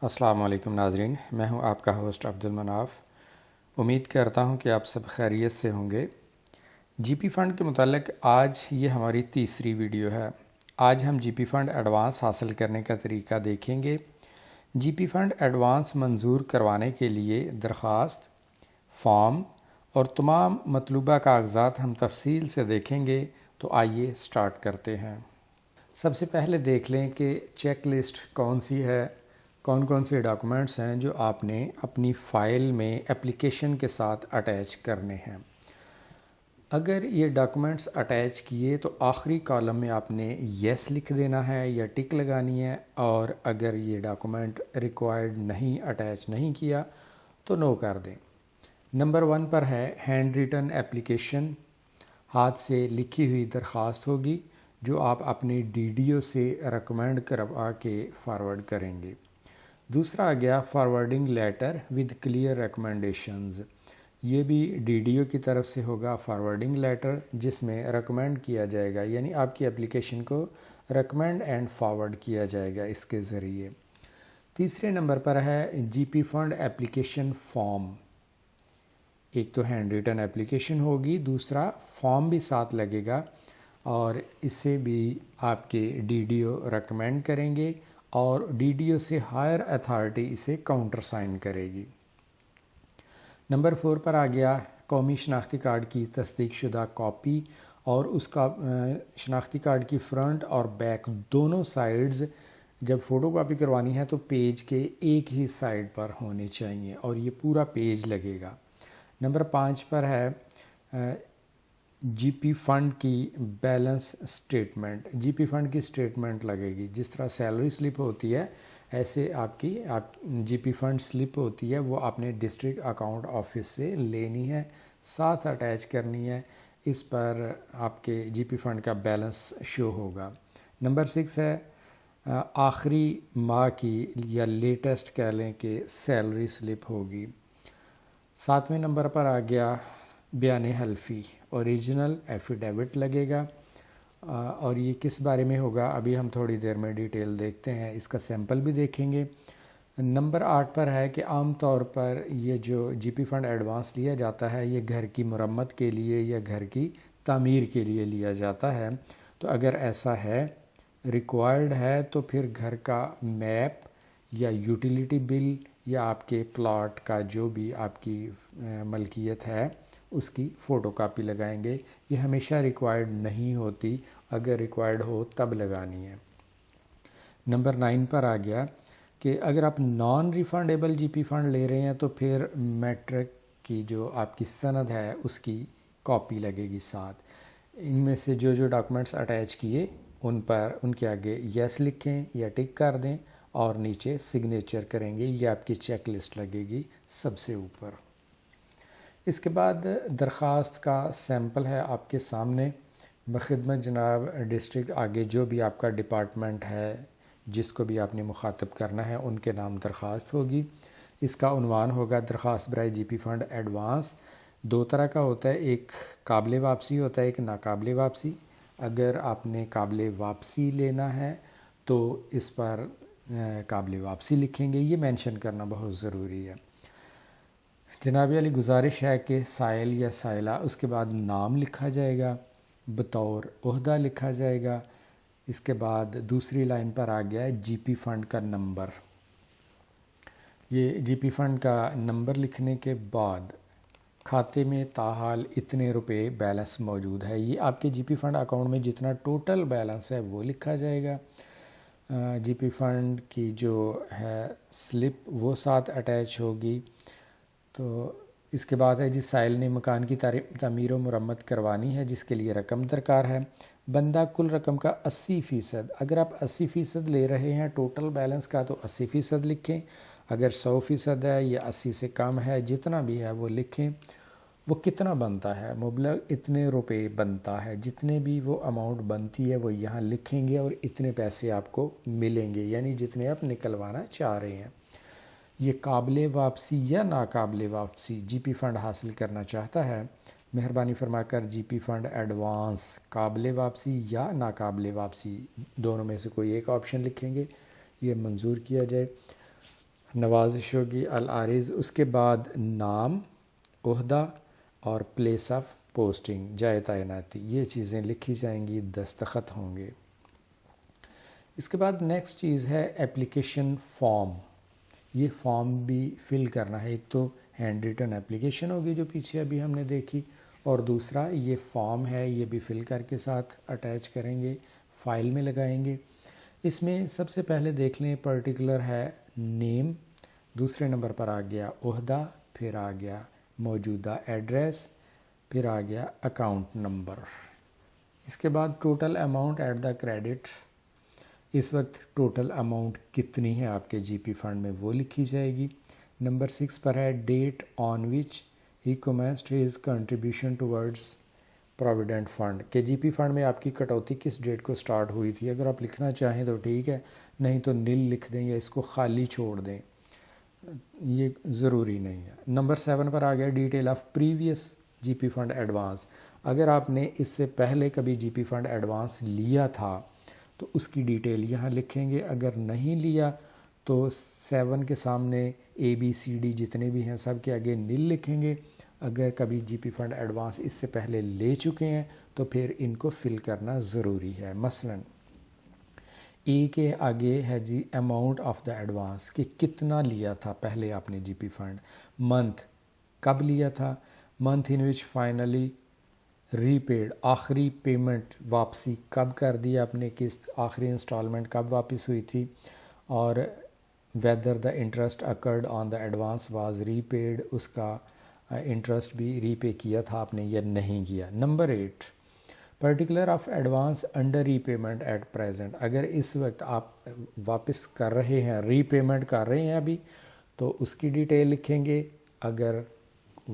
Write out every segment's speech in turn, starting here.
السلام علیکم ناظرین، میں ہوں آپ کا ہوسٹ عبد المناف۔ امید کرتا ہوں کہ آپ سب خیریت سے ہوں گے۔ جی پی فنڈ کے متعلق آج یہ ہماری تیسری ویڈیو ہے۔ آج ہم جی پی فنڈ ایڈوانس حاصل کرنے کا طریقہ دیکھیں گے۔ جی پی فنڈ ایڈوانس منظور کروانے کے لیے درخواست، فارم اور تمام مطلوبہ کاغذات ہم تفصیل سے دیکھیں گے، تو آئیے سٹارٹ کرتے ہیں۔ سب سے پہلے دیکھ لیں کہ چیک لسٹ کون سی ہے، کون کون سے ڈاکومنٹس ہیں جو آپ نے اپنی فائل میں اپلیکیشن کے ساتھ اٹیچ کرنے ہیں۔ اگر یہ ڈاکومنٹس اٹیچ کیے تو آخری کالم میں آپ نے یس لکھ دینا ہے یا ٹک لگانی ہے، اور اگر یہ ڈاکومنٹ ریکوائرڈ نہیں، اٹیچ نہیں کیا تو نو کر دیں۔ نمبر 1 پر ہے ہینڈ ریٹن اپلیکیشن، ہاتھ سے لکھی ہوئی درخواست ہوگی جو آپ اپنے ڈی ڈی او سے ریکمینڈ کروا کے فارورڈ کریں گے۔ دوسرا آ گیا forwarding letter with clear recommendations, یہ بھی ڈی ڈی او کی طرف سے ہوگا فارورڈنگ لیٹر، جس میں ریکمینڈ کیا جائے گا، یعنی آپ کی اپلیکیشن کو ریکمینڈ اینڈ فارورڈ کیا جائے گا اس کے ذریعے۔ تیسرے نمبر پر ہے جی پی فنڈ اپلیکیشن فارم۔ ایک تو ہینڈ ریٹن اپلیکیشن ہوگی، دوسرا فارم بھی ساتھ لگے گا، اور اسے بھی آپ کے ڈی ڈی او ریکمینڈ کریں گے، اور ڈی ڈی او سے ہائر اتھارٹی اسے کاؤنٹر سائن کرے گی۔ نمبر 4 پر آ گیا قومی شناختی کارڈ کی تصدیق شدہ کاپی، اور اس کا شناختی کارڈ کی فرنٹ اور بیک دونوں سائیڈز جب فوٹو کاپی کروانی ہے تو پیج کے ایک ہی سائیڈ پر ہونے چاہیے، اور یہ پورا پیج لگے گا۔ نمبر 5 پر ہے جی پی فنڈ کی بیلنس سٹیٹمنٹ۔ جی پی فنڈ کی سٹیٹمنٹ لگے گی، جس طرح سیلری سلپ ہوتی ہے ایسے آپ جی پی فنڈ سلپ ہوتی ہے، وہ آپ نے ڈسٹرکٹ اکاؤنٹ آفس سے لینی ہے، ساتھ اٹیچ کرنی ہے، اس پر آپ کے جی پی فنڈ کا بیلنس شو ہوگا۔ نمبر 6 ہے آخری ماہ کی یا لیٹسٹ کہہ لیں کہ سیلری سلپ ہوگی۔ 7ویں نمبر پر آ گیا بیان حلفی، اوریجنل ایفیڈیوٹ لگے گا، اور یہ کس بارے میں ہوگا ابھی ہم تھوڑی دیر میں ڈیٹیل دیکھتے ہیں، اس کا سیمپل بھی دیکھیں گے۔ نمبر 8 پر ہے کہ عام طور پر یہ جو جی پی فنڈ ایڈوانس لیا جاتا ہے یہ گھر کی مرمت کے لیے یا گھر کی تعمیر کے لیے لیا جاتا ہے، تو اگر ایسا ہے، ریکوائرڈ ہے، تو پھر گھر کا میپ یا یوٹیلیٹی بل یا آپ کے پلاٹ کا جو بھی آپ کی ملکیت ہے اس کی فوٹو کاپی لگائیں گے۔ یہ ہمیشہ ریکوائرڈ نہیں ہوتی، اگر ریکوائرڈ ہو تب لگانی ہے۔ نمبر 9 پر آ گیا کہ اگر آپ نان ریفنڈیبل جی پی فنڈ لے رہے ہیں تو پھر میٹرک کی جو آپ کی سند ہے اس کی کاپی لگے گی ساتھ۔ ان میں سے جو جو ڈاکومنٹس اٹیچ کیے ان پر ان کے آگے یس لکھیں یا ٹک کر دیں، اور نیچے سگنیچر کریں گے، یہ آپ کی چیک لسٹ لگے گی سب سے اوپر۔ اس کے بعد درخواست کا سیمپل ہے آپ کے سامنے، بخدمت جناب ڈسٹرکٹ، آگے جو بھی آپ کا ڈپارٹمنٹ ہے جس کو بھی آپ نے مخاطب کرنا ہے ان کے نام درخواست ہوگی۔ اس کا عنوان ہوگا درخواست برائے جی پی فنڈ ایڈوانس۔ 2 طرح کا ہوتا ہے، ایک قابل واپسی ہوتا ہے، ایک ناقابل واپسی۔ اگر آپ نے قابل واپسی لینا ہے تو اس پر قابل واپسی لکھیں گے، یہ مینشن کرنا بہت ضروری ہے۔ جناب علی گزارش ہے کہ سائل یا سائلہ، اس کے بعد نام لکھا جائے گا، بطور عہدہ لکھا جائے گا۔ اس کے بعد دوسری لائن پر آ گیا ہے جی پی فنڈ کا نمبر۔ یہ جی پی فنڈ کا نمبر لکھنے کے بعد کھاتے میں تاحال اتنے روپے بیلنس موجود ہے، یہ آپ کے جی پی فنڈ اکاؤنٹ میں جتنا ٹوٹل بیلنس ہے وہ لکھا جائے گا۔ جی پی فنڈ کی جو ہے سلپ وہ ساتھ اٹیچ ہوگی۔ تو اس کے بعد ہے جی سائل نے مکان کی تعمیر و مرمت کروانی ہے جس کے لیے رقم درکار ہے، بندہ کل رقم کا 80%، اگر آپ 80% لے رہے ہیں ٹوٹل بیلنس کا تو 80% لکھیں، اگر 100% ہے یا 80 سے کم ہے، جتنا بھی ہے وہ لکھیں۔ وہ کتنا بنتا ہے، مبلغ اتنے روپے بنتا ہے، جتنے بھی وہ اماؤنٹ بنتی ہے وہ یہاں لکھیں گے، اور اتنے پیسے آپ کو ملیں گے، یعنی جتنے آپ نکلوانا چاہ رہے ہیں۔ یہ قابل واپسی یا ناقابل واپسی جی پی فنڈ حاصل کرنا چاہتا ہے، مہربانی فرما کر جی پی فنڈ ایڈوانس قابل واپسی یا ناقابل واپسی دونوں میں سے کوئی ایک آپشن لکھیں گے، یہ منظور کیا جائے۔ نوازش ہوگی العارض، اس کے بعد نام، عہدہ اور پلیس آف پوسٹنگ، جائے تعیناتی، یہ چیزیں لکھی جائیں گی، دستخط ہوں گے۔ اس کے بعد نیکسٹ چیز ہے اپلیکیشن فارم۔ یہ فارم بھی فل کرنا ہے، ایک تو ہینڈ ریٹن اپلیکیشن ہوگی جو پیچھے ابھی ہم نے دیکھی، اور دوسرا یہ فارم ہے، یہ بھی فل کر کے ساتھ اٹیچ کریں گے، فائل میں لگائیں گے۔ اس میں سب سے پہلے دیکھ لیں پرٹیکولر ہے نیم، دوسرے نمبر پر آ گیا عہدہ، پھر آ گیا موجودہ ایڈریس، پھر آ گیا اکاؤنٹ نمبر۔ اس کے بعد total amount at the credit, اس وقت ٹوٹل اماؤنٹ کتنی ہے آپ کے جی پی فنڈ میں وہ لکھی جائے گی۔ نمبر 6 پر ہے date on which he commenced his contribution towards provident fund, کہ جی پی فنڈ میں آپ کی کٹوتی کس ڈیٹ کو سٹارٹ ہوئی تھی۔ اگر آپ لکھنا چاہیں تو ٹھیک ہے، نہیں تو نل لکھ دیں یا اس کو خالی چھوڑ دیں، یہ ضروری نہیں ہے۔ نمبر 7 پر آ گیا detail of previous G P fund advance, اگر آپ نے اس سے پہلے کبھی جی پی فنڈ ایڈوانس لیا تھا تو اس کی ڈیٹیل یہاں لکھیں گے، اگر نہیں لیا تو 7 کے سامنے اے بی سی ڈی جتنے بھی ہیں سب کے آگے نل لکھیں گے۔ اگر کبھی جی پی فنڈ ایڈوانس اس سے پہلے لے چکے ہیں تو پھر ان کو فل کرنا ضروری ہے۔ مثلا اے کے آگے ہے جی اماؤنٹ آف دا ایڈوانس، کہ کتنا لیا تھا پہلے آپ نے جی پی فنڈ، منتھ کب لیا تھا، منتھ ان وچ فائنلی ری پیڈ، آخری پیمنٹ واپسی کب کر دی آپ نے، قسط آخری انسٹالمنٹ کب واپس ہوئی تھی، اور whether the interest accrued on the advance was repaid, اس کا انٹرسٹ بھی ری پے کیا تھا آپ نے یا نہیں کیا۔ Number 8 particular of advance under repayment at present, اگر اس وقت آپ واپس کر رہے ہیں، ری پیمنٹ کر رہے ہیں ابھی، تو اس کی ڈیٹیل لکھیں گے۔ اگر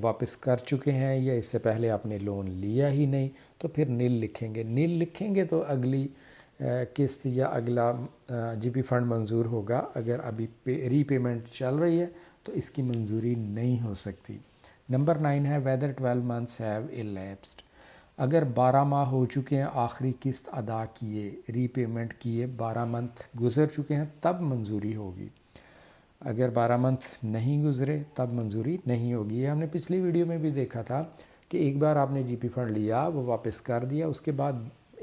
واپس کر چکے ہیں یا اس سے پہلے آپ نے لون لیا ہی نہیں تو پھر نل لکھیں گے۔ نل لکھیں گے تو اگلی قسط یا اگلا جی پی فنڈ منظور ہوگا، اگر ابھی ری پیمنٹ چل رہی ہے تو اس کی منظوری نہیں ہو سکتی۔ نمبر 9 ہے whether 12 months have elapsed، اگر 12 ماہ ہو چکے ہیں آخری قسط ادا کیے، ری پیمنٹ کیے، 12 منتھ گزر چکے ہیں تب منظوری ہوگی، اگر 12 منتھ نہیں گزرے تب منظوری نہیں ہوگی۔ یہ ہم نے پچھلی ویڈیو میں بھی دیکھا تھا کہ ایک بار آپ نے جی پی فنڈ لیا، وہ واپس کر دیا، اس کے بعد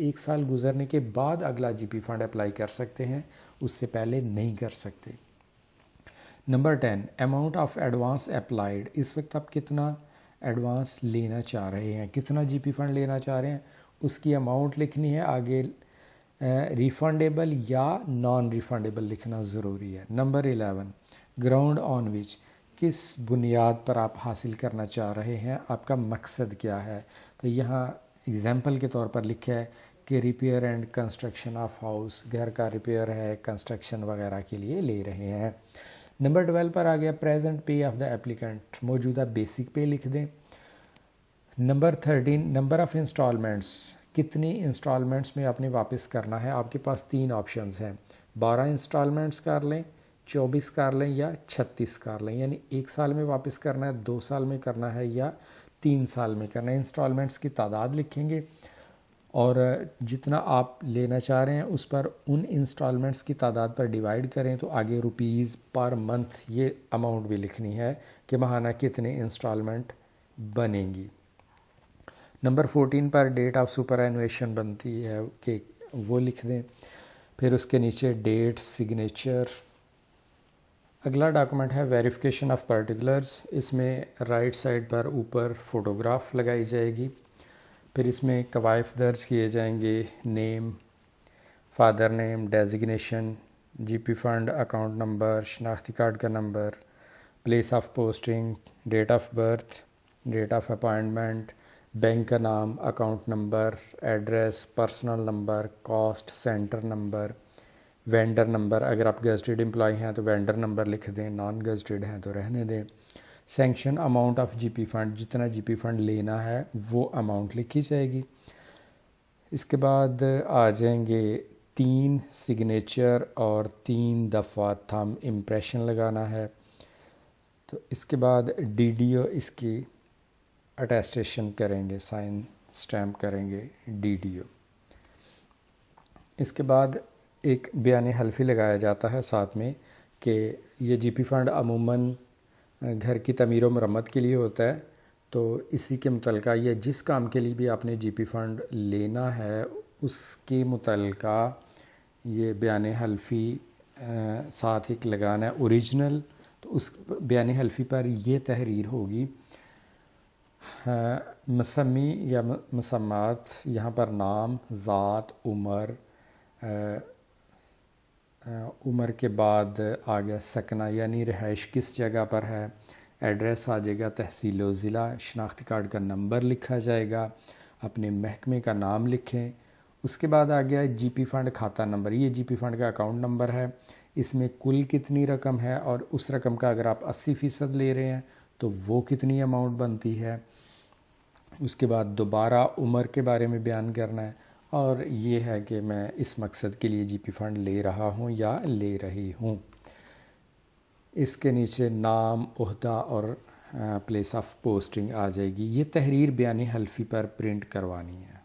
1 سال گزرنے کے بعد اگلا جی پی فنڈ اپلائی کر سکتے ہیں، اس سے پہلے نہیں کر سکتے۔ Number 10 amount of advance applied, اس وقت آپ کتنا ایڈوانس لینا چاہ رہے ہیں، کتنا جی پی فنڈ لینا چاہ رہے ہیں، اس کی اماؤنٹ لکھنی ہے، آگے ریفنڈیبل یا نان ریفنڈیبل لکھنا ضروری ہے۔ نمبر 11 گراؤنڈ آن وچ، کس بنیاد پر آپ حاصل کرنا چاہ رہے ہیں، آپ کا مقصد کیا ہے، تو یہاں اگزامپل کے طور پر لکھا ہے کہ repair and construction of house, گھر کا ریپیئر ہے، کنسٹرکشن وغیرہ کے لیے لے رہے ہیں۔ نمبر 12 پر آ گیا present pay of the applicant, موجودہ بیسک پے لکھ دیں۔ نمبر 13 نمبر آف انسٹالمنٹس، کتنی انسٹالمنٹس میں آپ نے واپس کرنا ہے، آپ کے پاس 3 آپشنز ہیں، 12 انسٹالمنٹس کر لیں، 24 کر لیں یا 36 کر لیں، یعنی 1 سال میں واپس کرنا ہے، 2 سال میں کرنا ہے یا 3 سال میں کرنا ہے۔ انسٹالمنٹس کی تعداد لکھیں گے اور جتنا آپ لینا چاہ رہے ہیں اس پر ان انسٹالمنٹس کی تعداد پر ڈیوائیڈ کریں تو آگے روپیز پر منتھ یہ اماؤنٹ بھی لکھنی ہے کہ ماہانہ کتنے انسٹالمنٹ بنیں گی۔ نمبر 14 پر ڈیٹ آف سپر اینویشن بنتی ہے کہ وہ لکھ دیں، پھر اس کے نیچے ڈیٹ، سگنیچر۔ اگلا ڈاکومنٹ ہے ویریفیکیشن آف پرٹیکولرز، اس میں رائٹ سائڈ پر اوپر فوٹوگراف لگائی جائے گی، پھر اس میں قوائف درج کیے جائیں گے، name, father name, designation, G P fund account number, شناختی کارڈ کا number, place of posting, date of birth, date of appointment, bank کا نام، account number, address, personal number, cost centre number, vendor number, اگر آپ gazetted employee ہیں تو vendor number لکھ دیں، نان گزٹڈ ہیں تو رہنے دیں۔ Sanction amount of G P fund, جتنا جی پی فنڈ لینا ہے وہ اماؤنٹ لکھی جائے گی۔ اس کے بعد آ جائیں گے 3 سگنیچر اور 3 دفعہ تھم امپریشن لگانا ہے، تو اس کے بعد ڈی ڈی او اس کی اٹیسٹیشن کریں گے، سائن سٹیمپ کریں گے ڈی ڈی او۔ اس کے بعد ایک بیان حلفی لگایا جاتا ہے ساتھ میں کہ یہ جی پی فنڈ عموماً گھر کی تعمیر و مرمت کے لیے ہوتا ہے، تو اسی کے متعلقہ یا جس کام کے لیے بھی آپ نے جی پی فنڈ لینا ہے اس کے متعلقہ یہ بیان حلفی ساتھ ایک لگانا ہے اوریجنل، تو اس بیان حلفی پر یہ تحریر ہوگی مسمی یا مسمات، یہاں پر نام، ذات، عمر کے بعد آ گیا سکنہ یعنی رہائش کس جگہ پر ہے، ایڈریس آ جائے گا، تحصیل و ضلع، شناختی کارڈ کا نمبر لکھا جائے گا، اپنے محکمے کا نام لکھیں۔ اس کے بعد آ گیا جی پی فنڈ کھاتہ نمبر، یہ جی پی فنڈ کا اکاؤنٹ نمبر ہے، اس میں کل کتنی رقم ہے اور اس رقم کا اگر آپ 80% لے رہے ہیں تو وہ کتنی اماؤنٹ بنتی ہے۔ اس کے بعد دوبارہ عمر کے بارے میں بیان کرنا ہے، اور یہ ہے کہ میں اس مقصد کے لیے جی پی فنڈ لے رہا ہوں یا لے رہی ہوں۔ اس کے نیچے نام، عہدہ اور پلیس آف پوسٹنگ آ جائے گی۔ یہ تحریر بیان حلفی پر پرنٹ کروانی ہے۔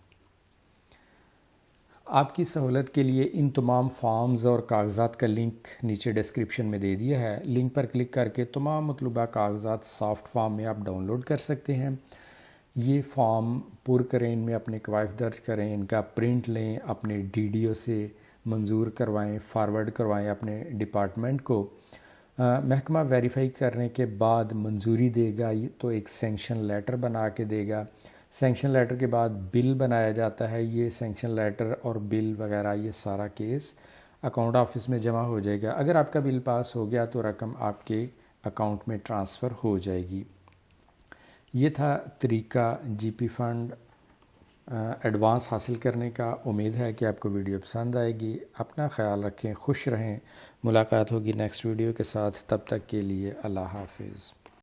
آپ کی سہولت کے لیے ان تمام فارمز اور کاغذات کا لنک نیچے ڈسکرپشن میں دے دیا ہے، لنک پر کلک کر کے تمام مطلوبہ کاغذات سافٹ فارم میں آپ ڈاؤن لوڈ کر سکتے ہیں۔ یہ فارم پر کریں، ان میں اپنے کوائف درج کریں، ان کا پرنٹ لیں، اپنے ڈی ڈی او سے منظور کروائیں، فارورڈ کروائیں اپنے ڈپارٹمنٹ کو۔ محکمہ ویریفائی کرنے کے بعد منظوری دے گا تو ایک سینکشن لیٹر بنا کے دے گا۔ سینکشن لیٹر کے بعد بل بنایا جاتا ہے، یہ سینکشن لیٹر اور بل وغیرہ یہ سارا کیس اکاؤنٹ آفس میں جمع ہو جائے گا۔ اگر آپ کا بل پاس ہو گیا تو رقم آپ کے اکاؤنٹ میں ٹرانسفر ہو جائے گی۔ یہ تھا طریقہ جی پی فنڈ ایڈوانس حاصل کرنے کا۔ امید ہے کہ آپ کو ویڈیو پسند آئے گی۔ اپنا خیال رکھیں، خوش رہیں۔ ملاقات ہوگی نیکسٹ ویڈیو کے ساتھ، تب تک کے لیے اللہ حافظ۔